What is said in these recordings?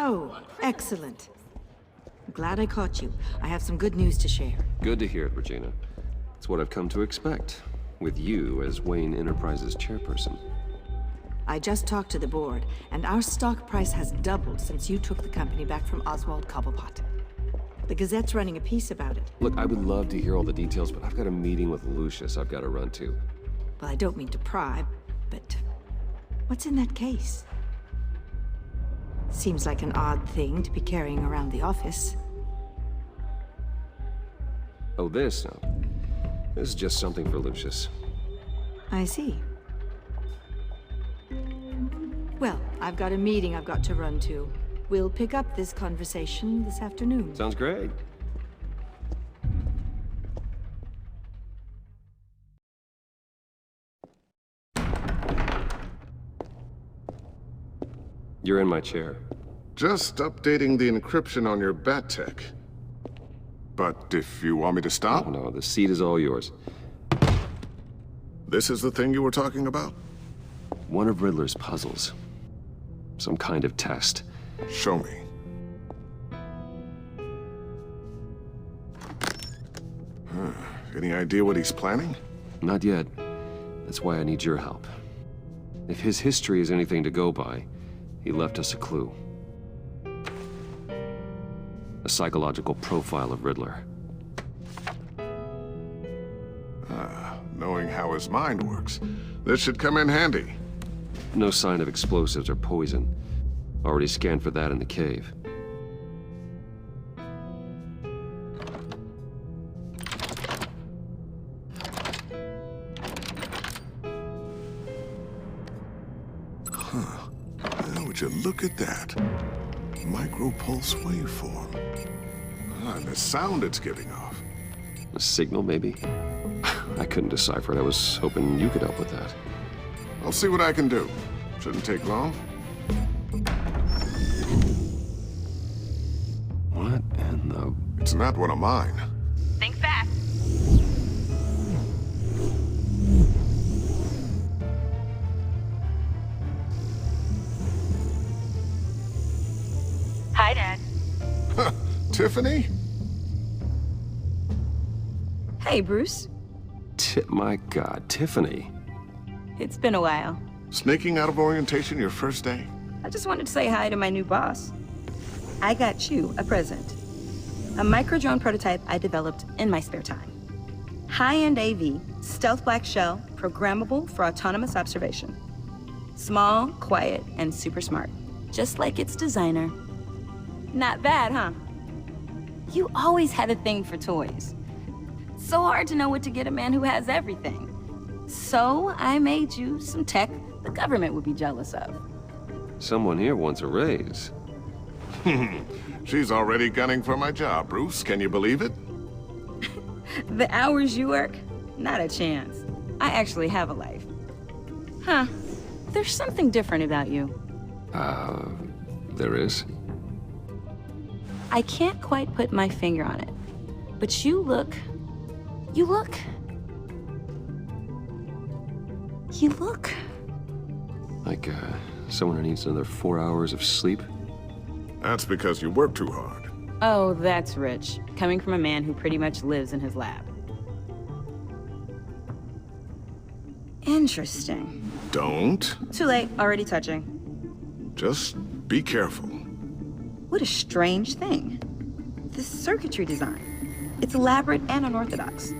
Oh, excellent. Glad I caught you. I have some good news to share. Good to hear it, Regina. It's what I've come to expect, with you as Wayne Enterprises chairperson. I just talked to the board, and our stock price has doubled since you took the company back from Oswald Cobblepot. The Gazette's running a piece about it. Look, I would love to hear all the details, but I've got a meeting with Lucius I've got to run to. Well, I don't mean to pry, but what's in that case? Seems like an odd thing to be carrying around the office. Oh, this? No. This is just something for Lucius. I see. Well, I've got a meeting I've got to run to. We'll pick up this conversation this afternoon. Sounds great. You're in my chair. Just updating the encryption on your bat tech. But if you want me to stop? Oh, no, the seat is all yours. This is the thing you were talking about? One of Riddler's puzzles. Some kind of test. Show me. Any idea what he's planning? Not yet. That's why I need your help. If his history is anything to go by, he left us a clue. A psychological profile of Riddler. Knowing how his mind works, this should come in handy. No sign of explosives or poison. Already scanned for that in the cave. Would you look at that? Micro-pulse waveform. And the sound it's giving off. A signal, maybe? I couldn't decipher it. I was hoping you could help with that. I'll see what I can do. Shouldn't take long. What in the... It's not one of mine. Think fast. Hi, Dad. Tiffany? Hey, Bruce. My God, Tiffany. It's been a while. Sneaking out of orientation your first day? I just wanted to say hi to my new boss. I got you a present. A micro-drone prototype I developed in my spare time. High-end AV, stealth black shell, programmable for autonomous observation. Small, quiet, and super smart. Just like its designer. Not bad, huh? You always had a thing for toys. So hard to know what to get a man who has everything. So I made you some tech the government would be jealous of. Someone here wants a raise. She's already gunning for my job, Bruce. Can you believe it? The hours you work? Not a chance. I actually have a life. Huh. There's something different about you. There is? I can't quite put my finger on it. But you look... Like, someone who needs another 4 hours of sleep? That's because you work too hard. Oh, that's rich. Coming from a man who pretty much lives in his lab. Interesting. Don't. Too late, already touching. Just be careful. What a strange thing. This circuitry design. It's elaborate and unorthodox.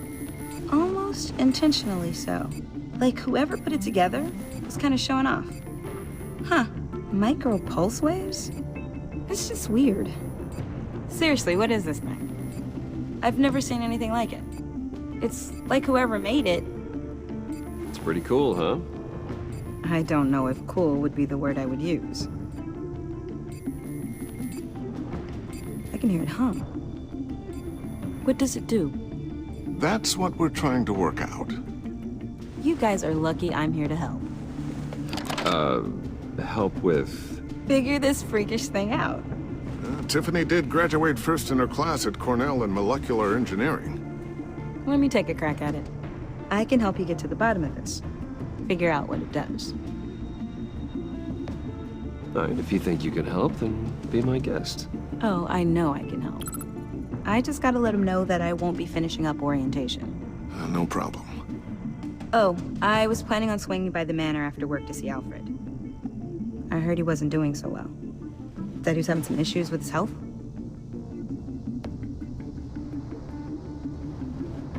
Almost intentionally so. Like whoever put it together was kind of showing off. Huh, micro pulse waves? It's just weird. Seriously, what is this thing? I've never seen anything like it. It's like whoever made it. It's pretty cool, huh? I don't know if cool would be the word I would use. I can hear it hum. What does it do? That's what we're trying to work out. You guys are lucky I'm here to help. Help with... Figure this freakish thing out. Tiffany did graduate first in her class at Cornell in molecular engineering. Let me take a crack at it. I can help you get to the bottom of this. Figure out what it does. All right, if you think you can help, then be my guest. Oh, I know I can help. I just gotta let him know that I won't be finishing up orientation. No problem. Oh, I was planning on swinging by the manor after work to see Alfred. I heard he wasn't doing so well. That he was having some issues with his health?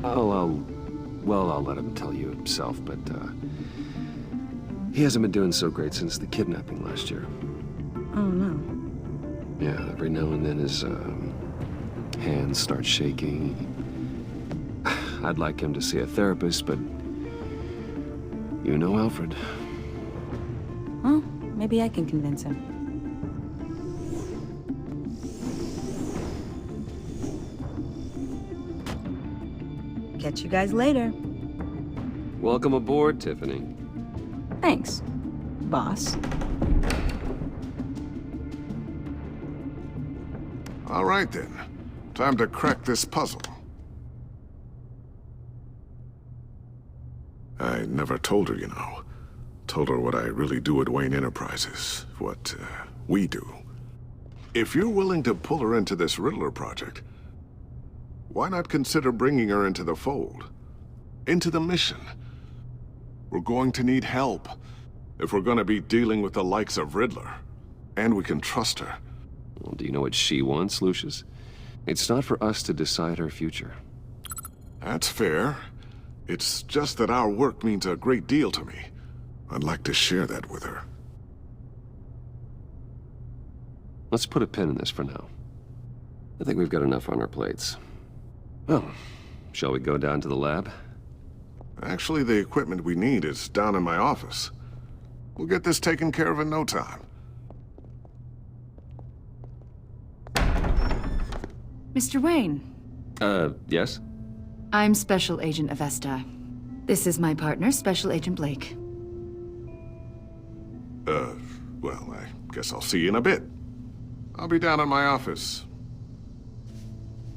I'll let him tell you himself, but, he hasn't been doing so great since the kidnapping last year. Oh, no. Yeah, every now and then his, hands start shaking. I'd like him to see a therapist, but you know Alfred. Well, maybe I can convince him. Catch you guys later. Welcome aboard, Tiffany. Thanks, boss. All right, then. Time to crack this puzzle. I never told her, you know. Told her what I really do at Wayne Enterprises. What, we do. If you're willing to pull her into this Riddler project, why not consider bringing her into the fold? Into the mission? We're going to need help if we're going to be dealing with the likes of Riddler. And we can trust her. Well, do you know what she wants, Lucius? It's not for us to decide her future. That's fair. It's just that our work means a great deal to me. I'd like to share that with her. Let's put a pin in this for now. I think we've got enough on our plates. Well, shall we go down to the lab? Actually, the equipment we need is down in my office. We'll get this taken care of in no time. Mr. Wayne. Yes? I'm Special Agent Avesta. This is my partner, Special Agent Blake. Well, I guess I'll see you in a bit. I'll be down in my office.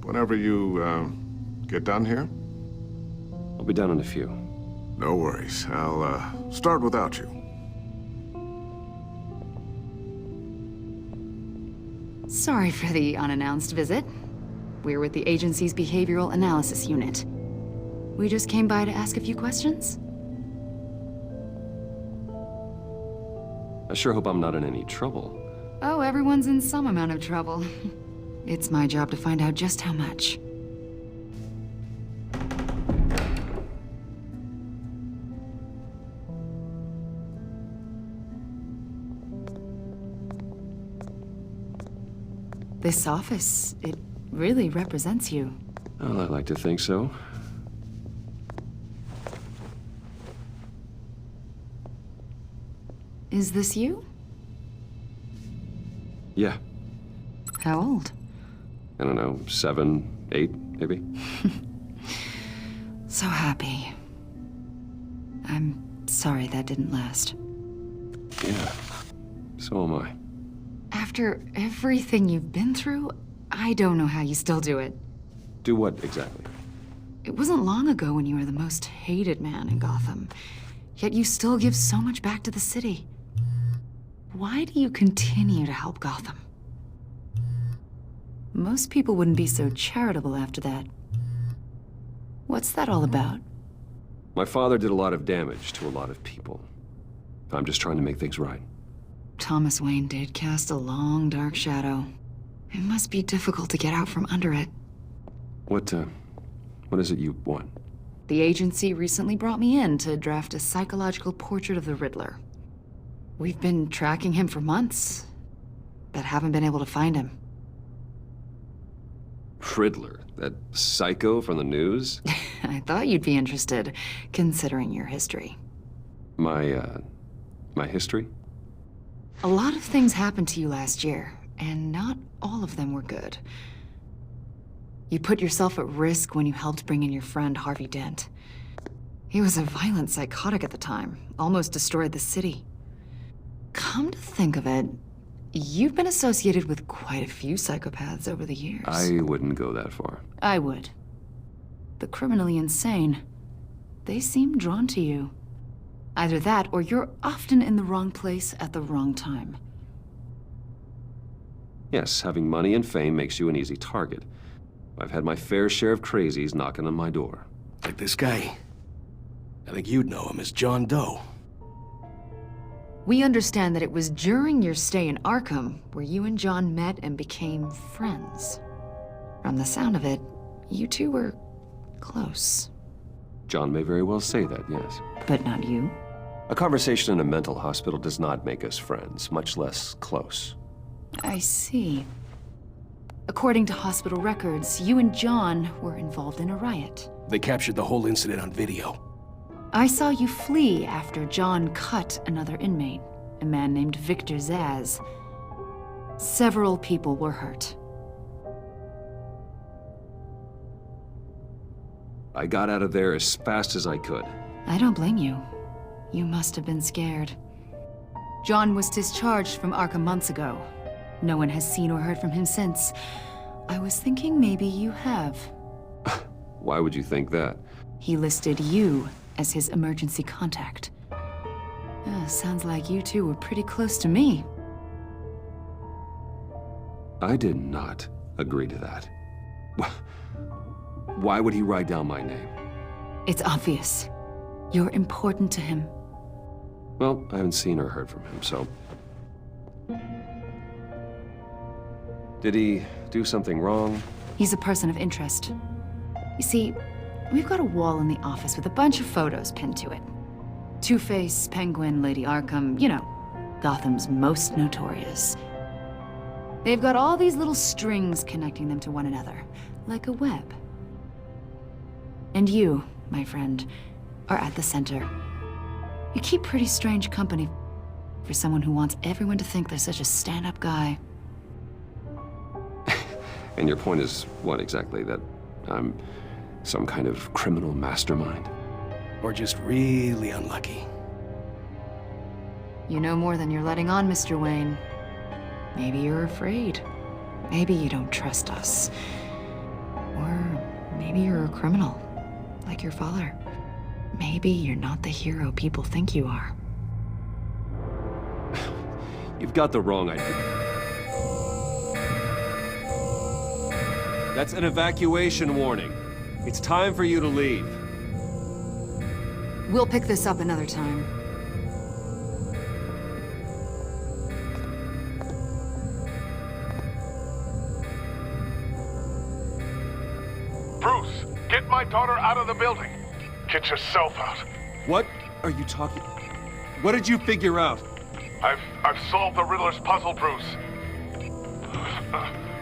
Whenever you, get done here? I'll be down in a few. No worries. I'll, start without you. Sorry for the unannounced visit. We're with the agency's Behavioral Analysis Unit. We just came by to ask a few questions. I sure hope I'm not in any trouble. Oh, everyone's in some amount of trouble. It's my job to find out just how much. This office, it really represents you. Well, I'd like to think so. Is this you? Yeah. How old? I don't know, 7, 8, maybe? So happy. I'm sorry that didn't last. Yeah. So am I. After everything you've been through, I don't know how you still do it. Do what, exactly? It wasn't long ago when you were the most hated man in Gotham, yet you still give so much back to the city. Why do you continue to help Gotham? Most people wouldn't be so charitable after that. What's that all about? My father did a lot of damage to a lot of people. I'm just trying to make things right. Thomas Wayne did cast a long, dark shadow. It must be difficult to get out from under it. What is it you want? The agency recently brought me in to draft a psychological portrait of the Riddler. We've been tracking him for months, but haven't been able to find him. Riddler? That psycho from the news? I thought you'd be interested, considering your history. My history? A lot of things happened to you last year, and not all of them were good. You put yourself at risk when you helped bring in your friend Harvey Dent. He was a violent psychotic at the time, almost destroyed the city. Come to think of it, you've been associated with quite a few psychopaths over the years. I wouldn't go that far. I would. The criminally insane, they seem drawn to you. Either that, or you're often in the wrong place at the wrong time. Yes, having money and fame makes you an easy target. I've had my fair share of crazies knocking on my door. Like this guy. I think you'd know him as John Doe. We understand that it was during your stay in Arkham where you and John met and became friends. From the sound of it, you two were close. John may very well say that, yes. But not you. A conversation in a mental hospital does not make us friends, much less close. I see. According to hospital records, you and John were involved in a riot. They captured the whole incident on video. I saw you flee after John cut another inmate, a man named Victor Zaz. Several people were hurt. I got out of there as fast as I could. I don't blame you. You must have been scared. John was discharged from Arkham months ago. No one has seen or heard from him since. I was thinking maybe you have. Why would you think that? He listed you as his emergency contact. Sounds like you two were pretty close to me. I did not agree to that. Why would he write down my name? It's obvious. You're important to him. Well, I haven't seen or heard from him, so... Did he do something wrong? He's a person of interest. You see, we've got a wall in the office with a bunch of photos pinned to it. Two-Face, Penguin, Lady Arkham, you know, Gotham's most notorious. They've got all these little strings connecting them to one another, like a web. And you, my friend, are at the center. You keep pretty strange company for someone who wants everyone to think they're such a stand-up guy. And your point is what exactly? That I'm some kind of criminal mastermind? Or just really unlucky. You know more than you're letting on, Mr. Wayne. Maybe you're afraid. Maybe you don't trust us. Or maybe you're a criminal, like your father. Maybe you're not the hero people think you are. You've got the wrong idea. That's an evacuation warning. It's time for you to leave. We'll pick this up another time. Bruce, get my daughter out of the building. Get yourself out. What are you talking... What did you figure out? I've solved the Riddler's puzzle, Bruce.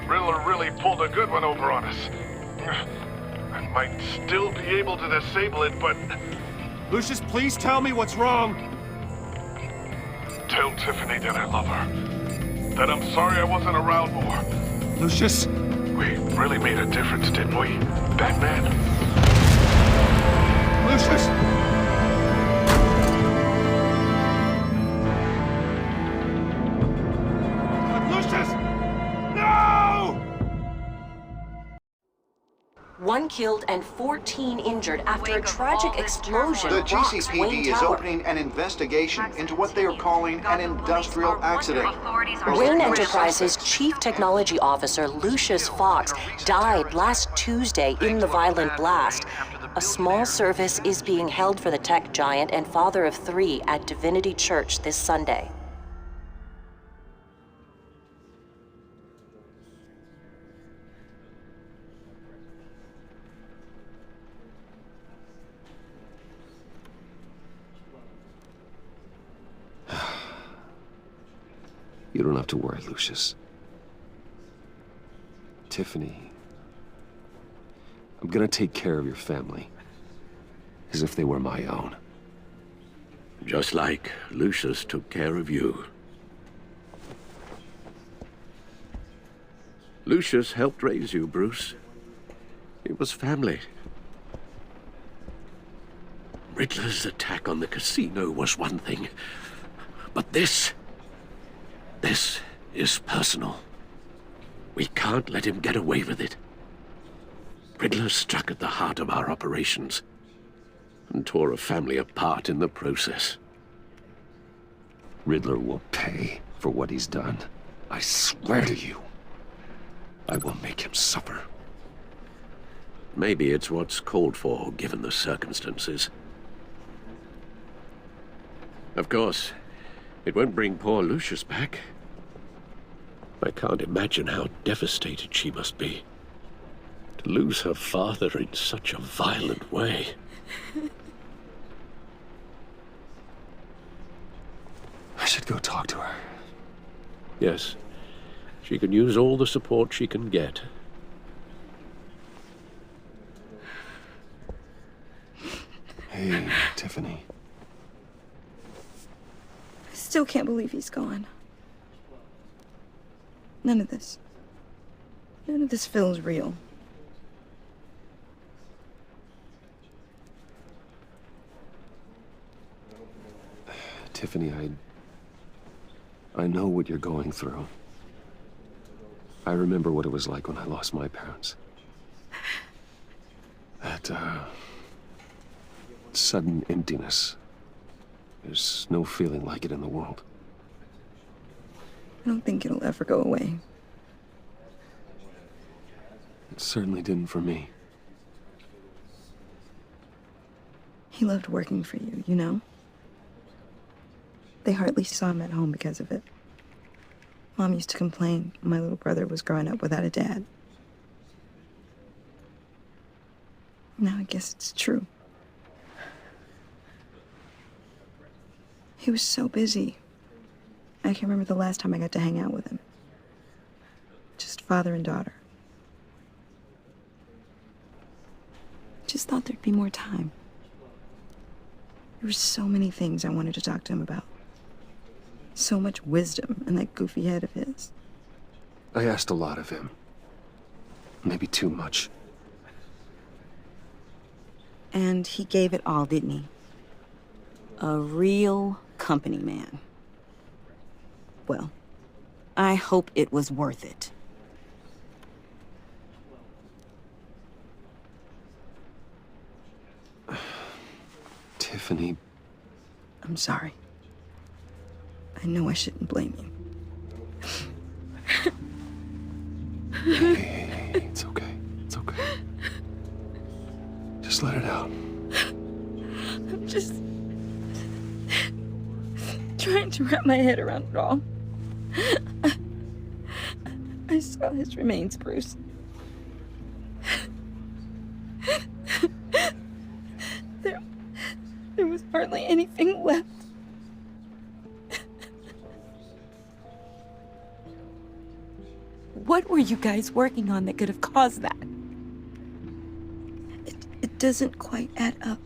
Riddler really pulled a good one over on us. I might still be able to disable it, but... Lucius, please tell me what's wrong. Tell Tiffany that I love her. That I'm sorry I wasn't around more. Lucius? We really made a difference, didn't we, Batman? Lucius! Lucius! No! 1 killed and 14 injured after a tragic explosion The rocks Wayne GCPD is Tower. opening an investigation into what they are calling an industrial accident. Wayne Enterprises' Chief Technology Officer Lucius Fox died last Tuesday in the violent blast. A small service is being held for the tech giant and father of 3 at Divinity Church this Sunday. You don't have to worry, Lucius. Tiffany, I'm gonna take care of your family. As if they were my own. Just like Lucius took care of you. Lucius helped raise you, Bruce. It was family. Riddler's attack on the casino was one thing, but this is personal. We can't let him get away with it. Riddler struck at the heart of our operations and tore a family apart in the process. Riddler will pay for what he's done. I swear to you. I will make him suffer. Maybe it's what's called for, given the circumstances. Of course, it won't bring poor Lucius back. I can't imagine how devastated she must be. To lose her father in such a violent way. I should go talk to her. Yes, she can use all the support she can get. Hey, Tiffany. I still can't believe he's gone. None of this feels real. Tiffany, I know what you're going through. I remember what it was like when I lost my parents. That, sudden emptiness. There's no feeling like it in the world. I don't think it'll ever go away. It certainly didn't for me. He loved working for you, you know? They hardly saw him at home because of it. Mom used to complain my little brother was growing up without a dad. Now I guess it's true. He was so busy. I can't remember the last time I got to hang out with him. Just father and daughter. Just thought there'd be more time. There were so many things I wanted to talk to him about. So much wisdom in that goofy head of his. I asked a lot of him. Maybe too much. And he gave it all, didn't he? A real company man. Well, I hope it was worth it. Tiffany. I'm sorry. I know I shouldn't blame you. Hey, it's okay. It's okay. Just let it out. I'm just trying to wrap my head around it all. I saw his remains, Bruce. There was hardly anything left. What were you guys working on that could have caused that? It doesn't quite add up.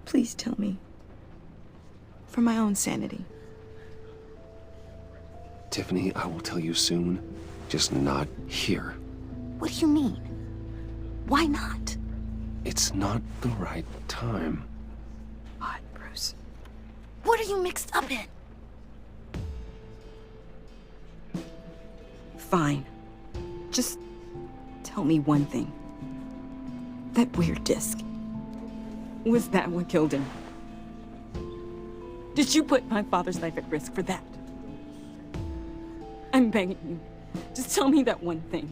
Please tell me. For my own sanity. Tiffany, I will tell you soon. Just not here. What do you mean? Why not? It's not the right time. What, Bruce? What are you mixed up in? Fine. Just tell me one thing. That weird disc. Was that what killed him? Did you put my father's life at risk for that? I'm begging you. Just tell me that one thing.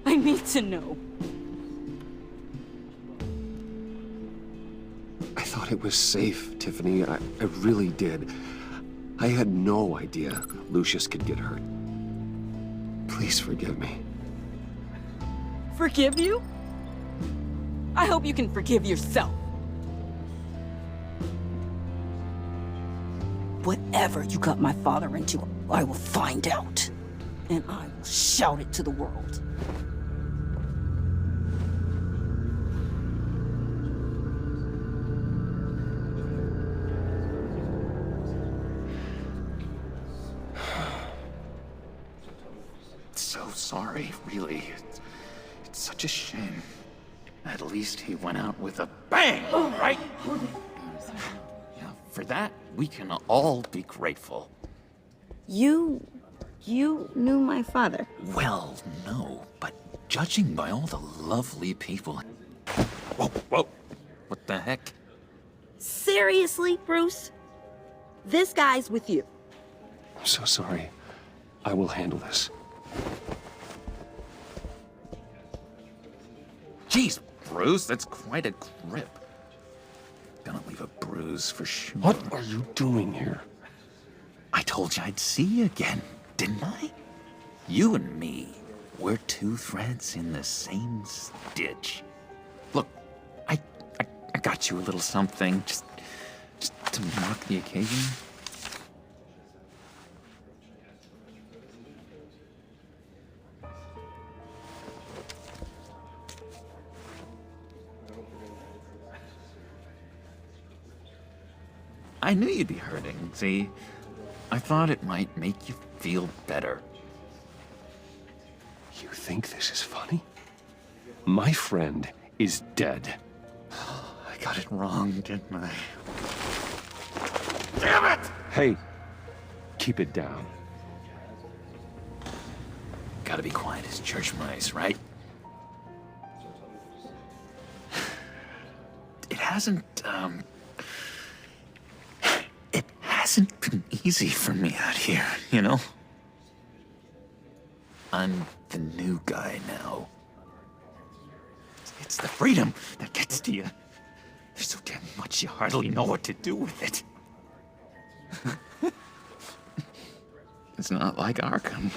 I need to know. I thought it was safe, Tiffany. I really did. I had no idea Lucius could get hurt. Please forgive me. Forgive you? I hope you can forgive yourself. Whatever you got my father into, I will find out. And I will shout it to the world. So sorry, really. It's such a shame. At least he went out with a bang, right? Yeah, for that, we can all be grateful. You knew my father. Well, no, but judging by all the lovely people... Whoa, what the heck? Seriously, Bruce? This guy's with you. I'm so sorry. I will handle this. Jeez, Bruce, that's quite a grip. Gonna leave a bruise for sure. What are you doing here? I told you I'd see you again, didn't I? You and me, we're two threads in the same stitch. Look, I got you a little something, just to mark the occasion. I knew you'd be hurting, see? I thought it might make you feel better. You think this is funny? My friend is dead. I got it wrong, didn't I? Damn it! Hey, keep it down. Gotta be quiet as church mice, right? It hasn't been easy for me out here, you know? I'm the new guy now. It's the freedom that gets to you. There's so damn much you hardly know what to do with it. It's not like Arkham.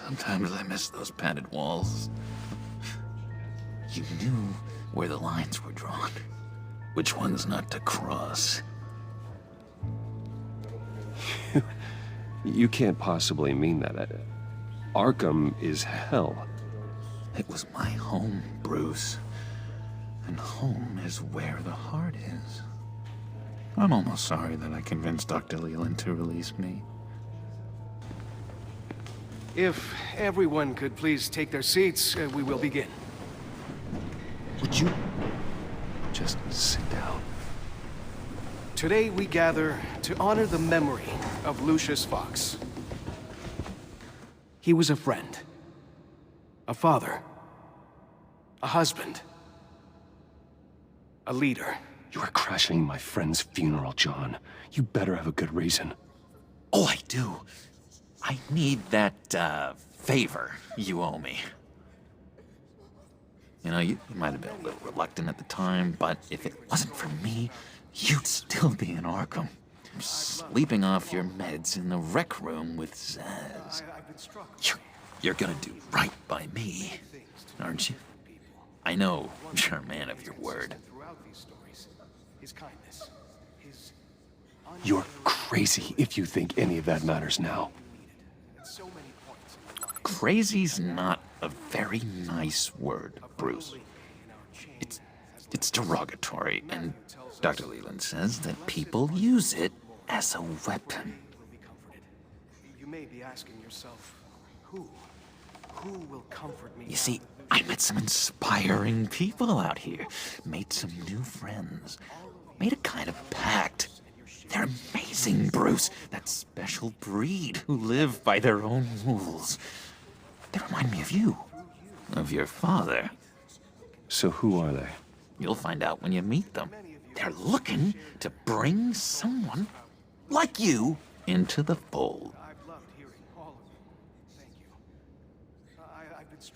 Sometimes I miss those padded walls. You knew where the lines were drawn. Which ones not to cross. You can't possibly mean that. Arkham is hell. It was my home, Bruce. And home is where the heart is. I'm almost sorry that I convinced Dr. Leland to release me. If everyone could please take their seats, we will begin. Would you Just sit down. Today we gather to honor the memory of Lucius Fox. He was a friend, a father, a husband, a leader. You are crashing my friend's funeral, John. You better have a good reason. Oh, I do. I need that, favor you owe me. You know, you might have been a little reluctant at the time, but if it wasn't for me, you'd still be in Arkham. Sleeping off your meds in the rec room with Zaz. You're gonna do right by me, aren't you? I know you're a man of your word. You're crazy if you think any of that matters now. Crazy's not a very nice word, Bruce. It's derogatory, and Dr. Leland says that people use it as a weapon. You may be asking yourself, who will comfort me? You see, I met some inspiring people out here, made some new friends, made a kind of pact. They're amazing, Bruce, that special breed who live by their own rules. They remind me of you, of your father. So who are they? You'll find out when you meet them. They're looking to bring someone like you into the fold.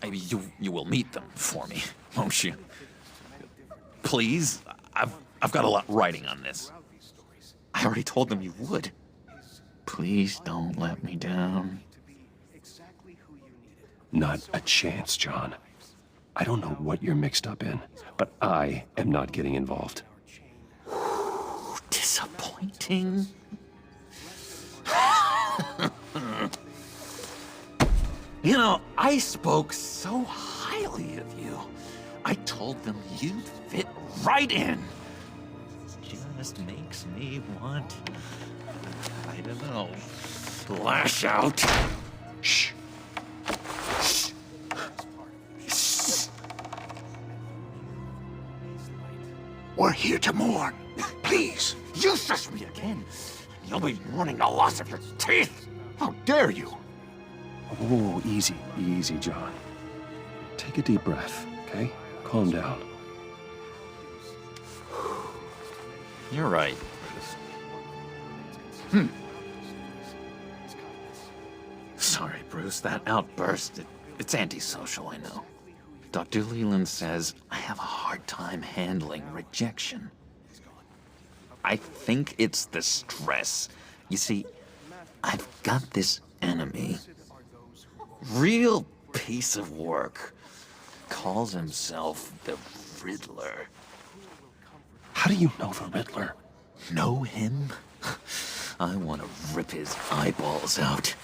Maybe you will meet them for me, won't you? Please, I've got a lot writing on this. I already told them you would. Please don't let me down. Not a chance, John. I don't know what you're mixed up in, but I am not getting involved. Disappointing. You know, I spoke so highly of you. I told them you'd fit right in. Just makes me want, I don't know, lash out. Shh. We're here to mourn. Please. You shush me again. You'll be mourning the loss of your teeth. How dare you? Oh, easy, easy, John. Take a deep breath, okay? Calm down. You're right, Bruce. Sorry, Bruce, that outburst, It's antisocial, I know. Dr. Leland says I have a hard time handling rejection. I think it's the stress. You see, I've got this enemy. Real piece of work. Calls himself the Riddler. How do you know the Riddler? Know him? I want to rip his eyeballs out.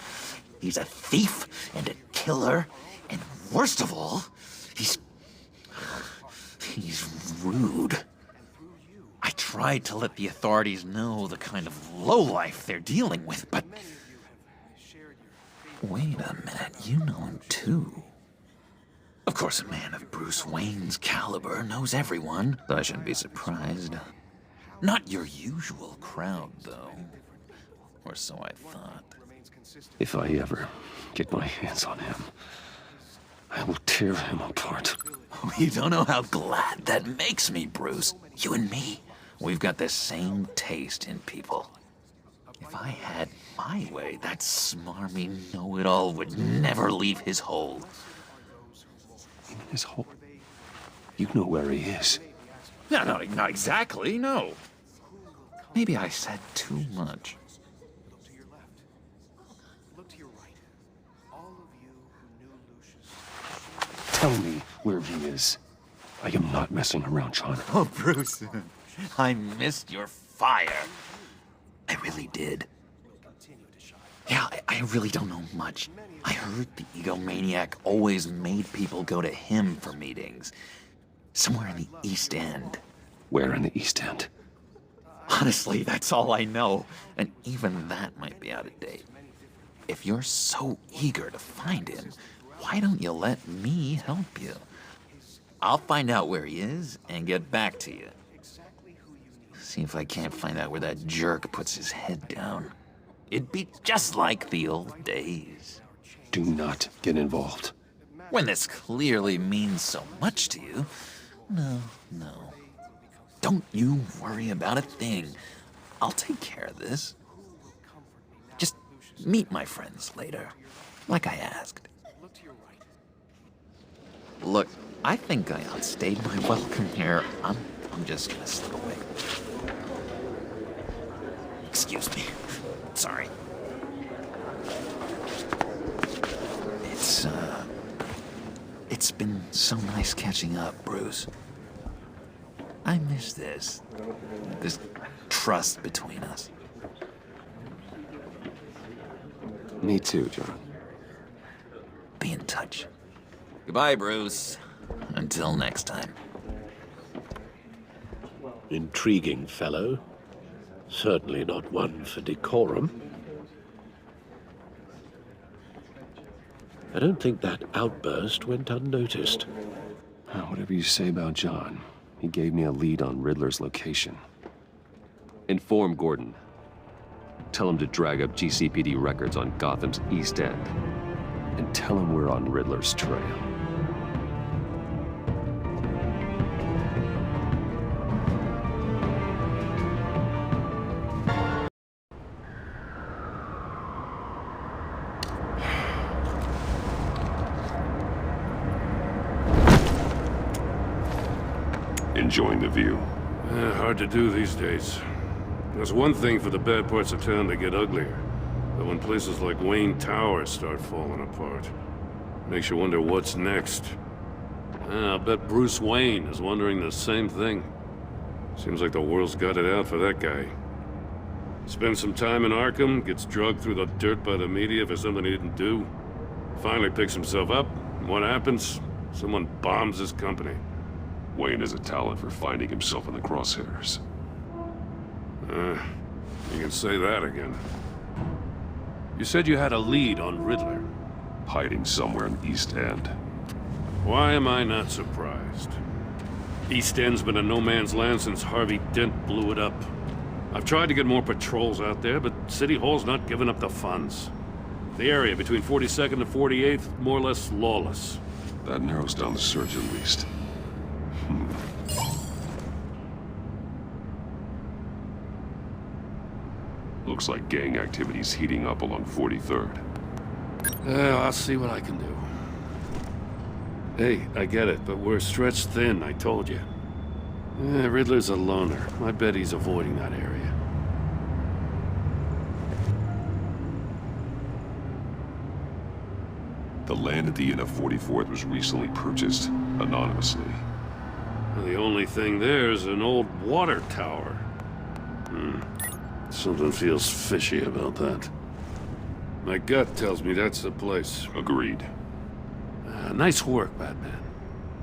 He's a thief and a killer, and worst of all, he's rude. I tried to let the authorities know the kind of lowlife they're dealing with, but... Wait a minute, you know him too. Of course, a man of Bruce Wayne's caliber knows everyone, so I shouldn't be surprised. Not your usual crowd, though. Or so I thought. If I ever get my hands on him, I will tear him apart. You don't know how glad that makes me, Bruce. You and me, we've got the same taste in people. If I had my way, that smarmy know-it-all would never leave his hole. Even his hole? You know where he is. No, not exactly, no. Maybe I said too much. Tell me where he is. I am not messing around, John. Oh, Bruce, I missed your fire. I really did. Yeah, I really don't know much. I heard the egomaniac always made people go to him for meetings. Somewhere in the East End. Where in the East End? Honestly, that's all I know. And even that might be out of date. If you're so eager to find him, why don't you let me help you? I'll find out where he is and get back to you. See if I can't find out where that jerk puts his head down. It'd be just like the old days. Do not get involved. When this clearly means so much to you. No. Don't you worry about a thing. I'll take care of this. Just meet my friends later, like I asked. Look, I think I outstayed my welcome here. I'm just gonna slip away. Excuse me. Sorry. It's been so nice catching up, Bruce. I miss this trust between us. Me too, John. Be in touch. Goodbye, Bruce. Until next time. Intriguing fellow. Certainly not one for decorum. I don't think that outburst went unnoticed. Whatever you say about John, he gave me a lead on Riddler's location. Inform Gordon. Tell him to drag up GCPD records on Gotham's East End. And tell him we're on Riddler's trail. Enjoying the view. Hard to do these days. There's one thing for the bad parts of town to get uglier. But when places like Wayne Tower start falling apart, makes you wonder what's next. I'll bet Bruce Wayne is wondering the same thing. Seems like the world's got it out for that guy. Spends some time in Arkham, gets drugged through the dirt by the media for something he didn't do. Finally picks himself up, and what happens? Someone bombs his company. Wayne has a talent for finding himself in the crosshairs. You can say that again. You said you had a lead on Riddler. Hiding somewhere in East End. Why am I not surprised? East End's been a no-man's land since Harvey Dent blew it up. I've tried to get more patrols out there, but City Hall's not giving up the funds. The area between 42nd and 48th, more or less lawless. That narrows down the search at least. Looks like gang activity's heating up along 43rd. I'll see what I can do. Hey, I get it, but we're stretched thin, I told you. Riddler's a loner. I bet he's avoiding that area. The land at the end of 44th was recently purchased, anonymously. The only thing there is an old water tower. Something feels fishy about that. My gut tells me that's the place. Agreed. Nice work, Batman.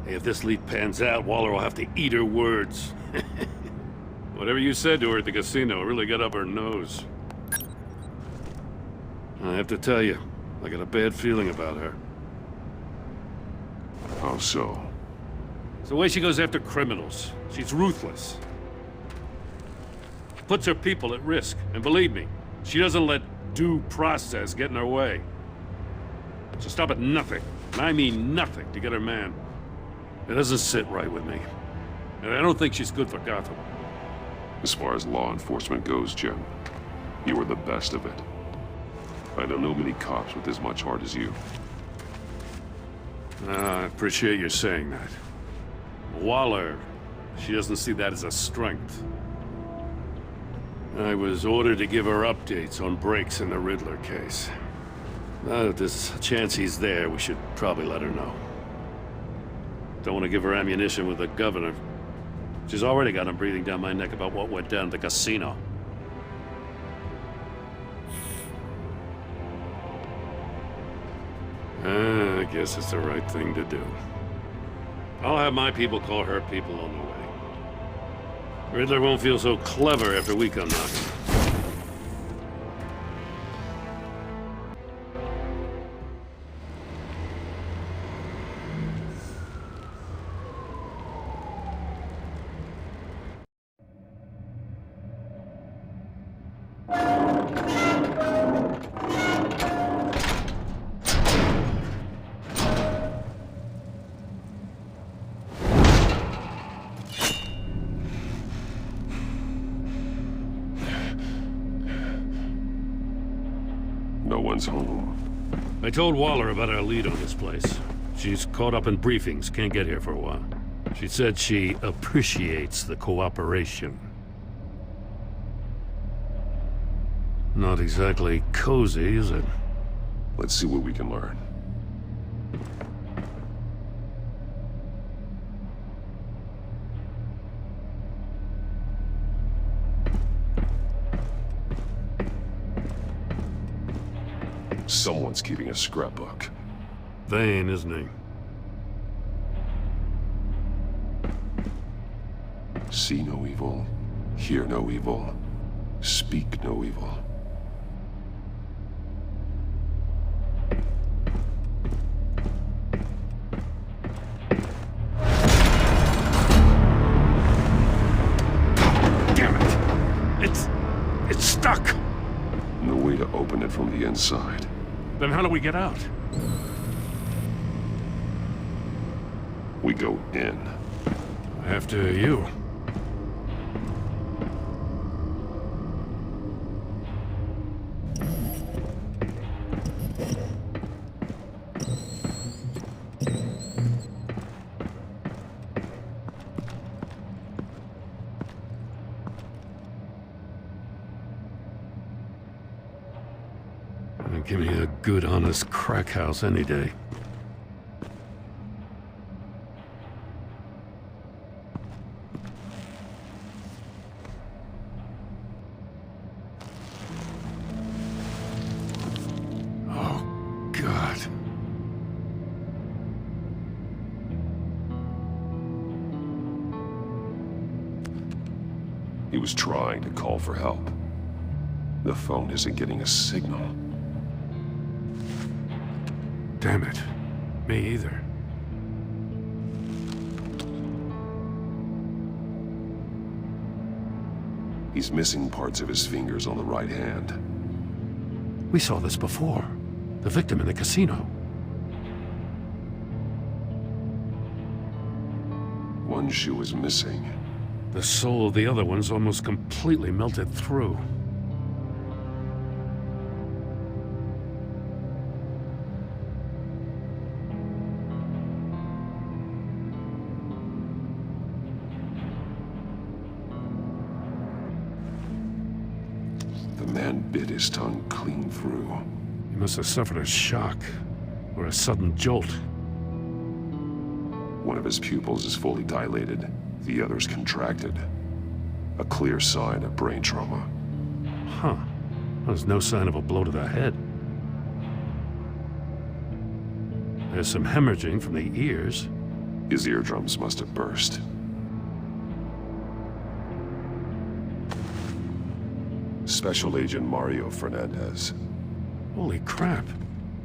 Hey, if this lead pans out, Waller will have to eat her words. Whatever you said to her at the casino really got up her nose. I have to tell you, I got a bad feeling about her. How so? It's the way she goes after criminals. She's ruthless. Puts her people at risk, and believe me, she doesn't let due process get in her way. So stop at nothing, and I mean nothing, to get her man. It doesn't sit right with me. And I don't think she's good for Gotham. As far as law enforcement goes, Jim, you are the best of it. I don't know many cops with as much heart as you. I appreciate you saying that. Waller, she doesn't see that as a strength. I was ordered to give her updates on breaks in the Riddler case. If there's a chance he's there, we should probably let her know. Don't want to give her ammunition with the governor. She's already got him breathing down my neck about what went down at the casino. I guess it's the right thing to do. I'll have my people call her people on the way. Riddler won't feel so clever after we come knocking. No one's home. I told Waller about our lead on this place. She's caught up in briefings, can't get here for a while. She said she appreciates the cooperation. Not exactly cozy, is it? Let's see what we can learn. Someone's keeping a scrapbook. Vane, isn't he? See no evil, hear no evil, speak no evil. Damn it! It's stuck! No way to open it from the inside. Then how do we get out? We go in. After you. Give me a good, honest crack house any day. Oh, God. He was trying to call for help. The phone isn't getting a signal. Damn it. Me either. He's missing parts of his fingers on the right hand. We saw this before. The victim in the casino. One shoe is missing. The soul of the other one's almost completely melted through. The man bit his tongue clean through. He must have suffered a shock, or a sudden jolt. One of his pupils is fully dilated, the other's contracted. A clear sign of brain trauma. Huh. There's no sign of a blow to the head. There's some hemorrhaging from the ears. His eardrums must have burst. Special Agent Mario Fernandez. Holy crap.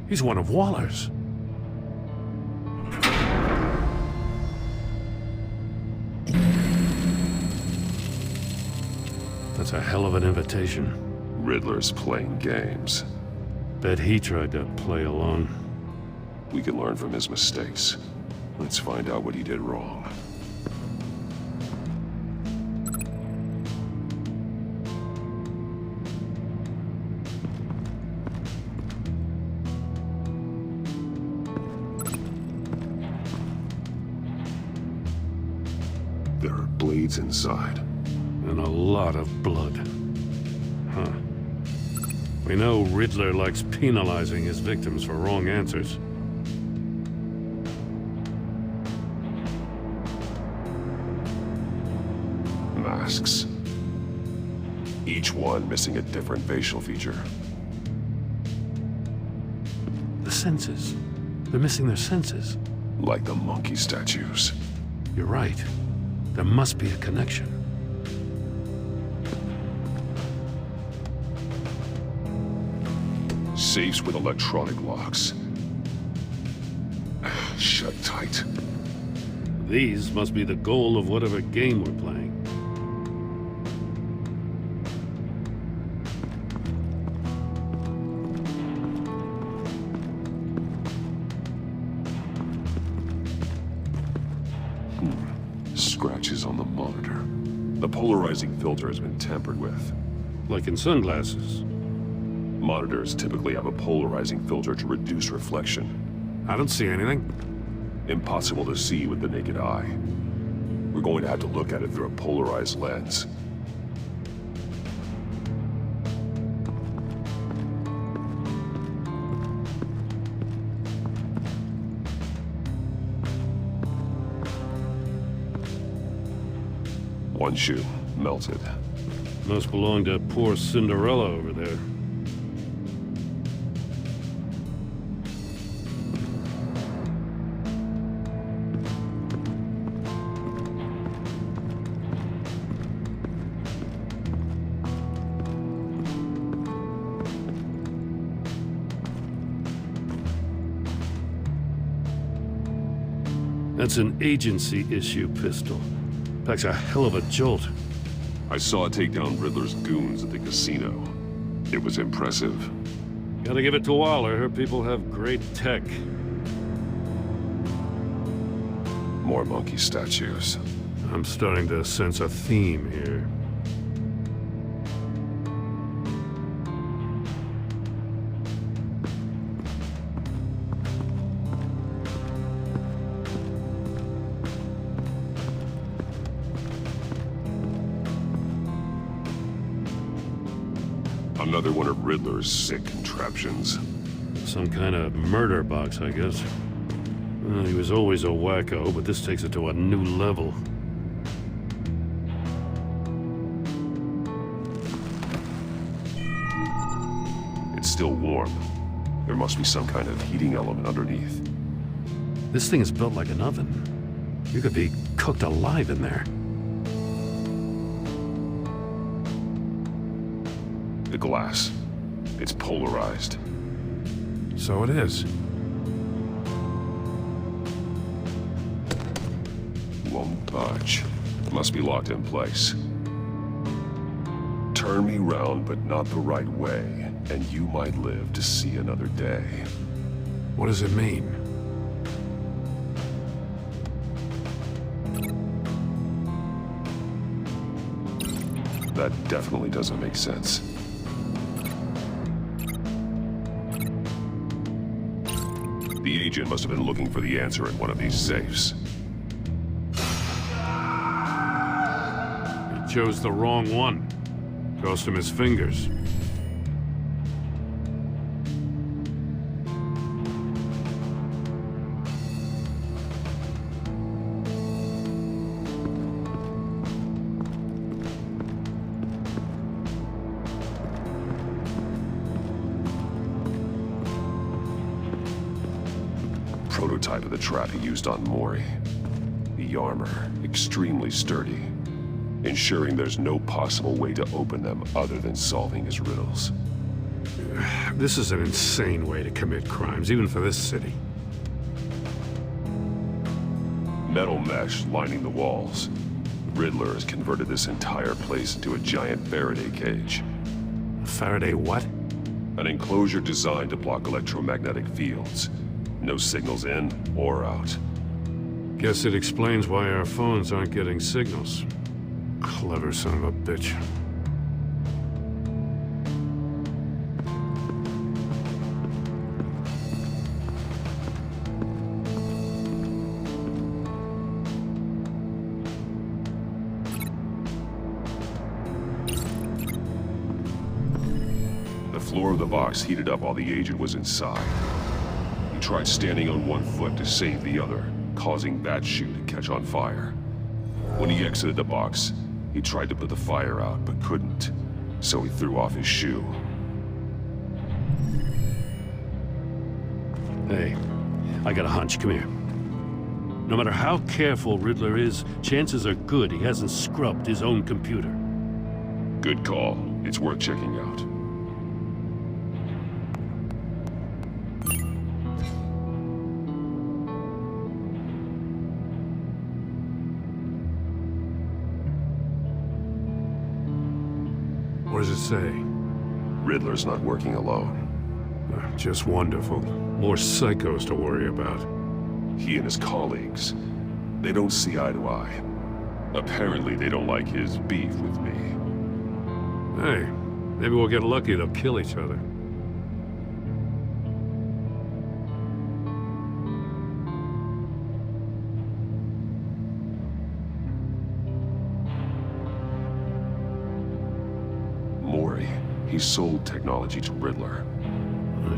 He's one of Waller's. That's a hell of an invitation. Riddler's playing games. Bet he tried to play along. We can learn from his mistakes. Let's find out what he did wrong. There are blades inside. And a lot of blood. Huh. We know Riddler likes penalizing his victims for wrong answers. Masks. Each one missing a different facial feature. The senses. They're missing their senses. Like the monkey statues. You're right. There must be a connection. Safes with electronic locks. Shut tight. These must be the goal of whatever game we're playing. Scratches on the monitor. The polarizing filter has been tampered with. Like in sunglasses. Monitors typically have a polarizing filter to reduce reflection. I don't see anything. Impossible to see with the naked eye. We're going to have to look at it through a polarized lens. One shoe, melted. Must belong to poor Cinderella over there. That's an agency-issue pistol. Packs a hell of a jolt. I saw it take down Riddler's goons at the casino. It was impressive. Gotta give it to Waller. Her people have great tech. More monkey statues. I'm starting to sense a theme here. Another one of Riddler's sick contraptions. Some kind of murder box, I guess. He was always a wacko, but this takes it to a new level. It's still warm. There must be some kind of heating element underneath. This thing is built like an oven. You could be cooked alive in there. The glass. It's polarized. So it is. Won't budge. Must be locked in place. Turn me round, but not the right way, and you might live to see another day. What does it mean? That definitely doesn't make sense. The agent must have been looking for the answer in one of these safes. He chose the wrong one. Cost him his fingers. Prototype of the trap he used on Mori. The armor, extremely sturdy, ensuring there's no possible way to open them other than solving his riddles. This is an insane way to commit crimes, even for this city. Metal mesh lining the walls. Riddler has converted this entire place into a giant Faraday cage. Faraday what? An enclosure designed to block electromagnetic fields. No signals in or out. Guess it explains why our phones aren't getting signals. Clever son of a bitch. The floor of the box heated up while the agent was inside. He tried standing on one foot to save the other, causing that shoe to catch on fire. When he exited the box, he tried to put the fire out, but couldn't, so he threw off his shoe. Hey, I got a hunch. Come here. No matter how careful Riddler is, chances are good he hasn't scrubbed his own computer. Good call. It's worth checking out. What does it say? Riddler's not working alone. Just wonderful. More psychos to worry about. He and his colleagues, they don't see eye to eye. Apparently they don't like his beef with me. Hey, maybe we'll get lucky. They'll kill each other. Mori, he sold technology to Riddler.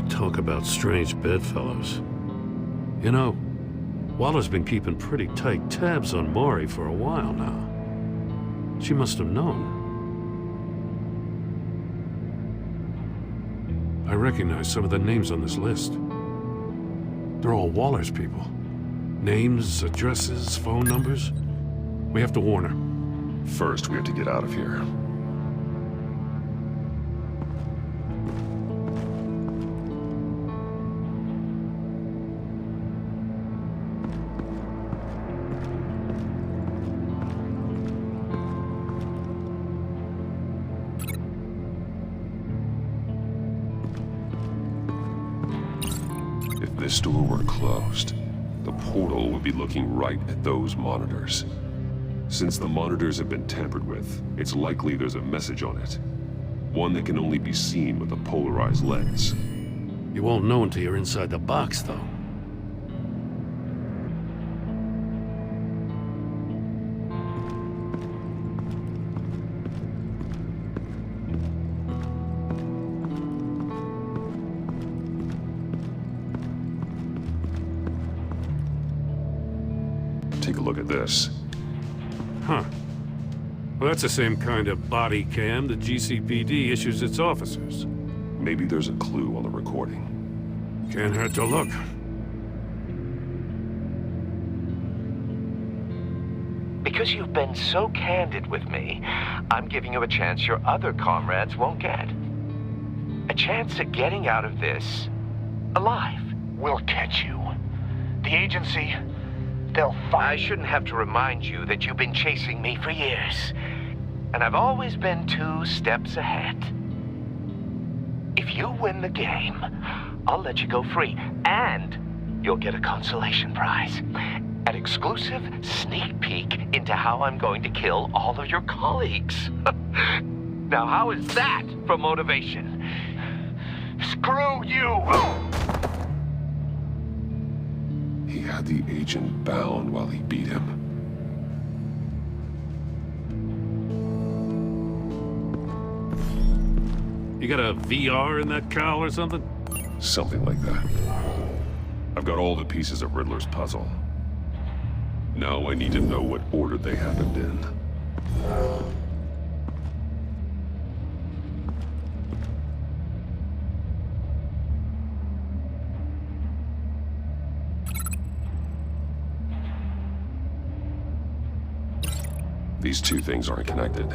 Talk about strange bedfellows. You know, Waller's been keeping pretty tight tabs on Mori for a while now. She must have known. I recognize some of the names on this list. They're all Waller's people. Names, addresses, phone numbers. We have to warn her. First, we have to get out of here. If this door were closed, the portal would be looking right at those monitors. Since the monitors have been tampered with, it's likely there's a message on it. One that can only be seen with a polarized lens. You won't know until you're inside the box, though. Take a look at this. Huh. Well, that's the same kind of body cam the GCPD issues its officers. Maybe there's a clue on the recording. Can't hurt to look. Because you've been so candid with me, I'm giving you a chance your other comrades won't get. A chance at getting out of this alive. We'll catch you. The agency, they'll find... I shouldn't have to remind you that you've been chasing me for years. And I've always been 2 steps ahead. If you win the game, I'll let you go free. And you'll get a consolation prize. An exclusive sneak peek into how I'm going to kill all of your colleagues. Now, how is that for motivation? Screw you! He had the agent bound while he beat him. You got a VR in that cowl or something? Something like that. I've got all the pieces of Riddler's puzzle. Now I need to know what order they happened in. These two things aren't connected.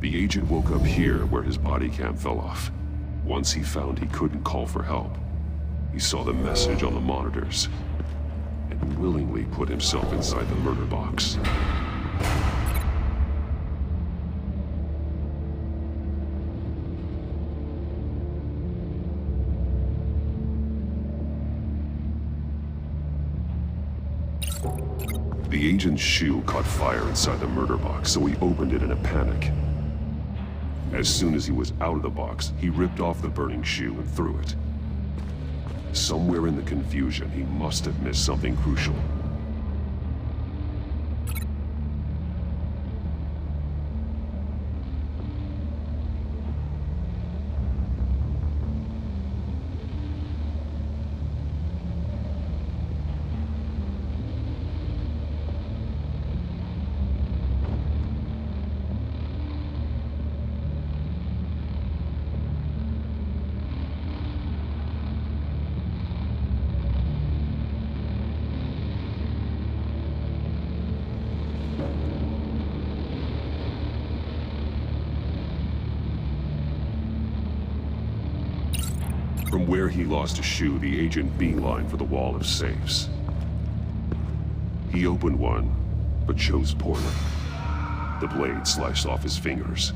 The agent woke up here where his body cam fell off. Once he found he couldn't call for help, he saw the message on the monitors and willingly put himself inside the murder box. The agent's shoe caught fire inside the murder box, so he opened it in a panic. As soon as he was out of the box, he ripped off the burning shoe and threw it. Somewhere in the confusion, he must have missed something crucial. From where he lost a shoe, the agent beelined for the wall of safes. He opened one, but chose poorly. The blade sliced off his fingers.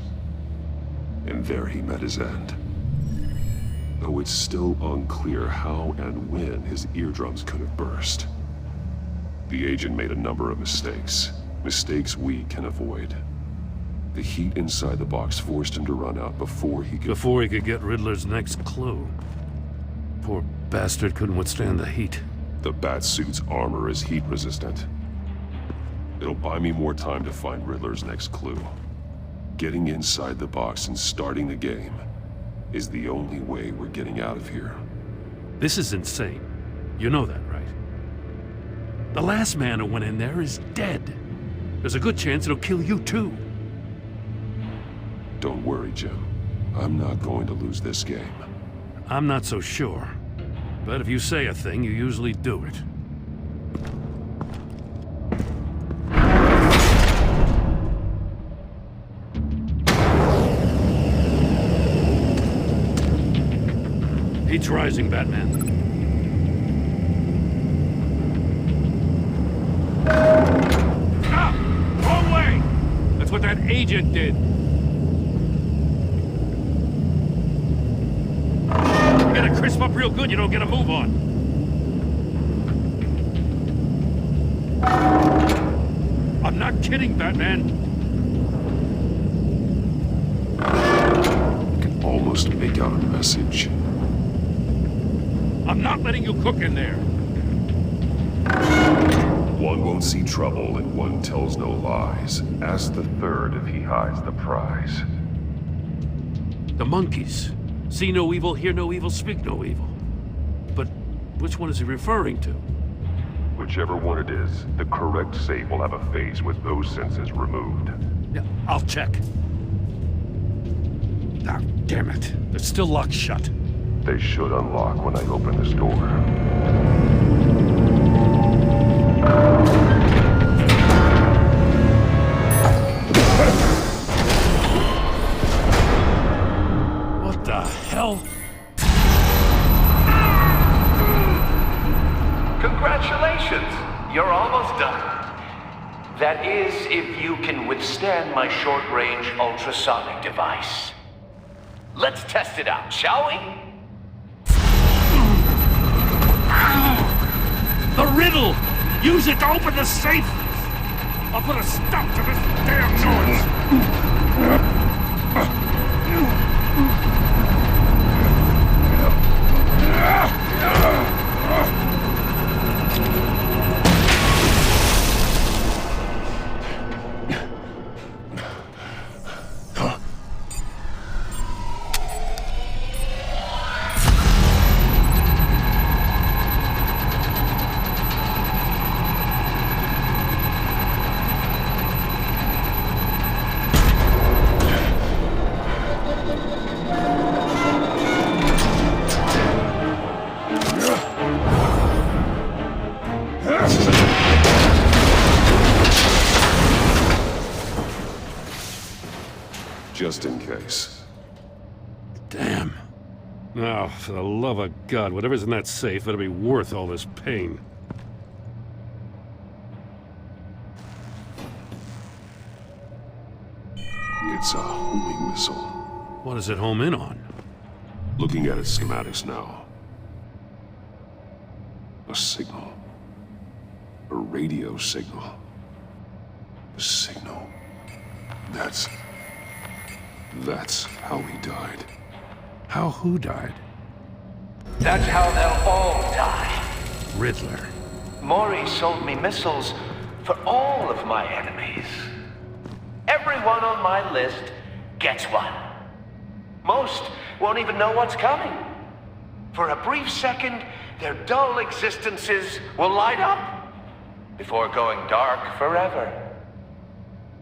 And there he met his end. Though it's still unclear how and when his eardrums could have burst. The agent made a number of mistakes. Mistakes we can avoid. The heat inside the box forced him to run out before he could get Riddler's next clue. Poor bastard couldn't withstand the heat. The Batsuit's armor is heat resistant. It'll buy me more time to find Riddler's next clue. Getting inside the box and starting the game is the only way we're getting out of here. This is insane. You know that, right? The last man who went in there is dead. There's a good chance it'll kill you too. Don't worry, Jim. I'm not going to lose this game. I'm not so sure. But if you say a thing, you usually do it. Heat's rising, Batman. Ah! Wrong way! That's what that agent did. You gotta crisp up real good, you don't get a move on. I'm not kidding, Batman. I can almost make out a message. I'm not letting you cook in there. One won't see trouble and one tells no lies. Ask the third if he hides the prize. The monkeys. See no evil, hear no evil, speak no evil. But which one is he referring to? Whichever one it is, the correct save will have a phase with those senses removed. Yeah, I'll check. Ah, damn it. They're still locked shut. They should unlock when I open this door. What the hell? Congratulations! You're almost done. That is, if you can withstand my short-range ultrasonic device. Let's test it out, shall we? The riddle! Use it to open the safe! I'll put a stop to this damn noise! just in case. Damn. Now, for the love of God, whatever's in that safe better be worth all this pain. It's a homing missile. What does it home in on? Looking at its schematics now. A signal. A radio signal. A signal. That's how he died. How who died? That's how they'll all die. Riddler. Maury sold me missiles for all of my enemies. Everyone on my list gets one. Most won't even know what's coming. For a brief second, their dull existences will light up before going dark forever.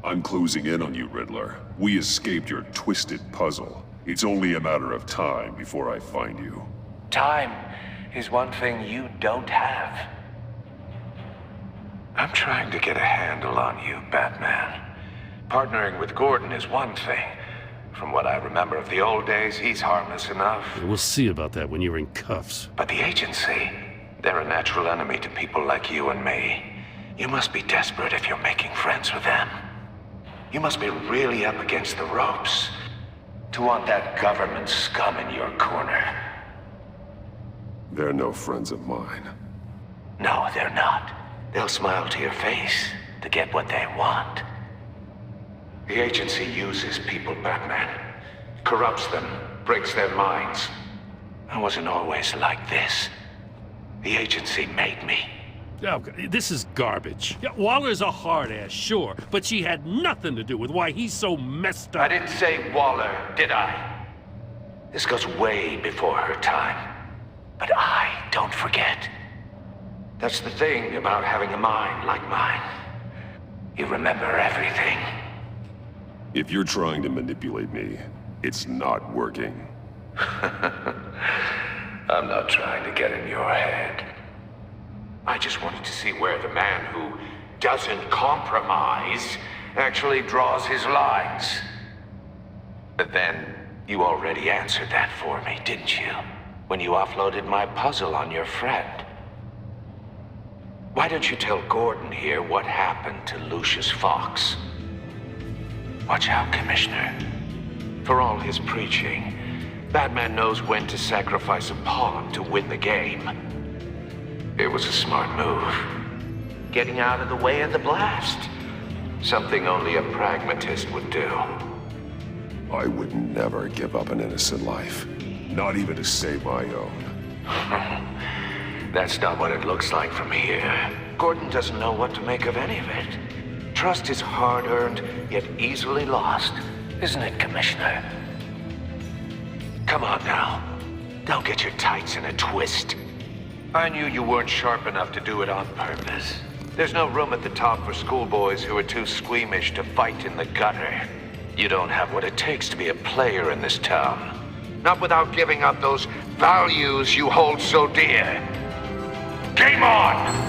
I'm closing in on you, Riddler. We escaped your twisted puzzle. It's only a matter of time before I find you. Time is one thing you don't have. I'm trying to get a handle on you, Batman. Partnering with Gordon is one thing. From what I remember of the old days, he's harmless enough. We'll see about that when you're in cuffs. But the agency, they're a natural enemy to people like you and me. You must be desperate if you're making friends with them. You must be really up against the ropes to want that government scum in your corner. They're no friends of mine. No, they're not. They'll smile to your face to get what they want. The agency uses people, Batman. Corrupts them, breaks their minds. I wasn't always like this. The agency made me. Oh, this is garbage. Yeah, Waller's a hard-ass, sure, but she had nothing to do with why he's so messed up. I didn't say Waller, did I? This goes way before her time. But I don't forget. That's the thing about having a mind like mine. You remember everything. If you're trying to manipulate me, it's not working. I'm not trying to get in your head. I just wanted to see where the man who doesn't compromise actually draws his lines. But then, you already answered that for me, didn't you? When you offloaded my puzzle on your friend. Why don't you tell Gordon here what happened to Lucius Fox? Watch out, Commissioner. For all his preaching, Batman knows when to sacrifice a pawn to win the game. It was a smart move. Getting out of the way of the blast. Something only a pragmatist would do. I would never give up an innocent life. Not even to save my own. That's not what it looks like from here. Gordon doesn't know what to make of any of it. Trust is hard-earned, yet easily lost. Isn't it, Commissioner? Come on now. Don't get your tights in a twist. I knew you weren't sharp enough to do it on purpose. There's no room at the top for schoolboys who are too squeamish to fight in the gutter. You don't have what it takes to be a player in this town. Not without giving up those values you hold so dear. Game on!